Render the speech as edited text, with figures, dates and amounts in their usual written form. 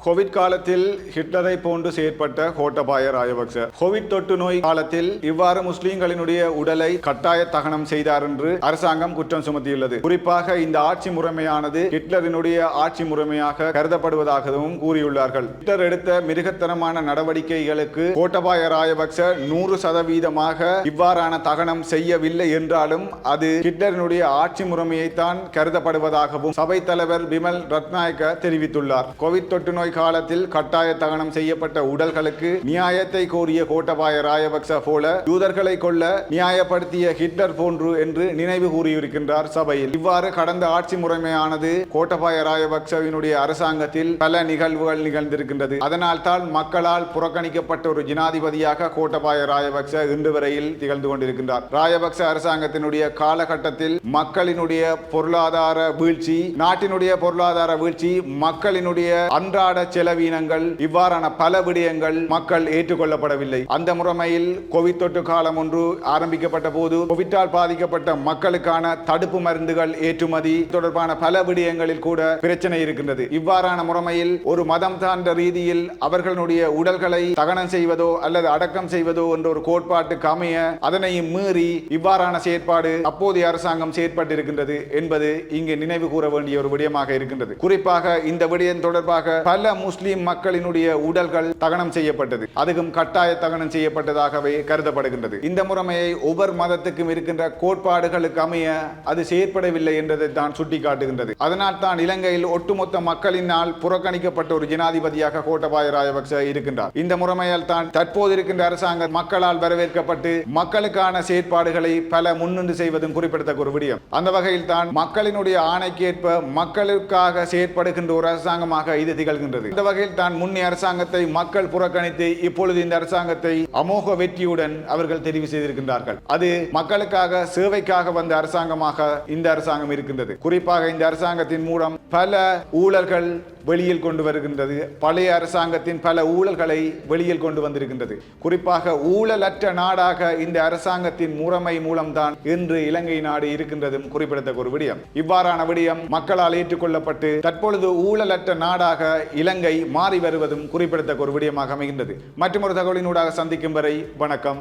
Covid காலத்தில் ஹிட்லரை போன்று செயற்பட்ட Gotabaya Rajapaksa Covid தொற்று நோய் காலத்தில் இவ்வாறு முஸ்லிம்களினுடைய உடலை கட்டாய தகனம் செய்தார் என்று அரசாங்கம் குற்றம் சுமத்தியுள்ளது. குறிப்பாக இந்த ஆட்சி முறைமையானது ஹிட்லரினுடைய ஆட்சி முறைமையாக கருதப்படுவதாகவும் கூறியுள்ளார்கள். ஹிட்லர் எடுத்த மிருகத்தனமான நடவடிக்கைகளுக்கு கோட்டபாய ராஜபக்ச 100% இவ்வாறான தகனம் செய்யவில்லை என்றாலும் அது ஹிட்லரினுடைய ஆட்சி முறைமையைத்தான் கருதப்படுவதாகவும் சபை தலைவர் பிமல் ரத்நாயக்க தெரிவித்துள்ளார். கோவிட் தொற்று நோய் காலத்தில் கட்டாய தகனம் செய்யப்பட்ட உடல்களுக்கு நியாயத்தை கோரிய கோட்டபாய ராஜபக்ச போல யூதர்களை கொல்ல நியாயப்படுத்திய ஹிட்லர் போன்று என்று நினைவு கூறியிருக்கின்றார் சபையில். இவ்வாறு கடந்த ஆட்சி முறைமையானது கோட்டபாய ராஜபக்சவினுடைய அரசாங்கத்தில் பல நிகழ்வுகள் நிகழ்ந்திருக்கின்றது. அதனால் தான் மக்களால் புறக்கணிக்கப்பட்ட ஒரு ஜனாதிபதியாக கோட்டபாய ராஜபக்ச இன்று வரையில் திகழ்ந்து கொண்டிருக்கின்றார். ராஜபக்ச அரசாங்கத்தினுடைய காலகட்டத்தில் மக்களினுடைய பொருளாதார வீழ்ச்சி, நாட்டினுடைய பொருளாதார வீழ்ச்சி, மக்களினுடைய அன்றாட செலவீனங்கள், இவ்வாறான பல விடயங்கள் மக்கள் ஏற்றுக்கொள்ளப்படவில்லை. அந்த முறைமையில் கோவிட் தொற்று காலம் ஒன்று ஆரம்பிக்கப்பட்ட போது கோவிட்டால் பாதிக்கப்பட்ட மக்களுக்கான தடுப்பு மருந்துகள் ஏற்றுமதி தொடர்பான பல விடயங்களில் கூட பிரச்சனை இருக்கின்றது. இவ்வாறான முறைமையில் ஒரு மதம் சார்ந்த ரீதியில் அவர்களுடைய உடல்களை தகனம் செய்வதோ அல்லது அடக்கம் செய்வதோ என்ற ஒரு கோட்பாட்டுக்கு அமைய அதனையும் மீறி இவ்வாறான செயற்பாடு அப்போதைய அரசாங்கம் செயற்பட்டிருக்கின்றது என்பது இங்கு நினைவு கூற வேண்டிய ஒரு விடயமாக இருக்கின்றது. குறிப்பாக இந்த விடயம் தொடர்பாக பல முஸ்லிம் மக்களினுடைய உடல்கள் தகனம் செய்யப்பட்டது. அதுவும் கட்டாய தகனம் செய்யப்பட்டதாகவே கருதப்படுகின்றது. இந்த முறைமையை ஒவ்வொரு மதத்துக்கும் இருக்கின்ற கோட்பாடுகளுக்கு அமைய அது செயற்படவில்லை என்பதை தான் சுட்டிக்காட்டுகின்றது. அதனால் தான் இலங்கையில் ஒட்டுமொத்த மக்களினால் புறக்கணிக்கப்பட்ட ஒரு ஜனாதிபதியாக கோட்டபாய ராஜபக்ச இருக்கின்றார். இந்த முறைமையால் தான் தற்போது இருக்கின்ற அரசாங்கம் மக்களால் வரவேற்கப்பட்டு மக்களுக்கான செயற்பாடுகளை பல முன்னின்று செய்வதும் குறிப்பிடத்தக்க ஒரு விடயம். அந்த வகையில் தான் மக்களினுடைய ஆணைக்கேற்ப மக்களுக்காக செயற்படுகின்ற ஒரு அரசாங்கமாக இது திகழ்கின்றது. இந்த வகையில் தான் முன்னே அரசாங்கத்தை மக்கள் புறக்கணித்து இப்பொழுது இந்த அரசாங்கத்தை அமோக வெற்றியுடன் அவர்கள் தெரிவு செய்திருக்கின்றார்கள். அது மக்களுக்காக சேவைக்காக வந்த அரசாங்கமாக இந்த அரசாங்கம் இருக்கின்றது. குறிப்பாக இந்த அரசாங்கத்தின் மூலம் பல ஊழல்கள் வெளியில் கொண்டு வருகின்றது. பழைய அரசாங்கத்தின் பல ஊழல்களை வெளியில் கொண்டு வந்திருக்கின்றது. குறிப்பாக ஊழலற்ற நாடாக இந்த அரசாங்கத்தின் முறைமை மூலம்தான் இன்று இலங்கை நாடு இருக்கின்றதும் குறிப்பிடத்தக்க ஒரு விடயம். இவ்வாறான விடயம் மக்களால் ஏற்றுக்கொள்ளப்பட்டு தற்பொழுது ஊழலற்ற நாடாக இலங்கை மாறி வருவதும் குறிப்பிடத்தக்க ஒரு விடயமாக அமைகின்றது. மற்றொரு தகவலினூடாக சந்திக்கும் வரை வணக்கம்.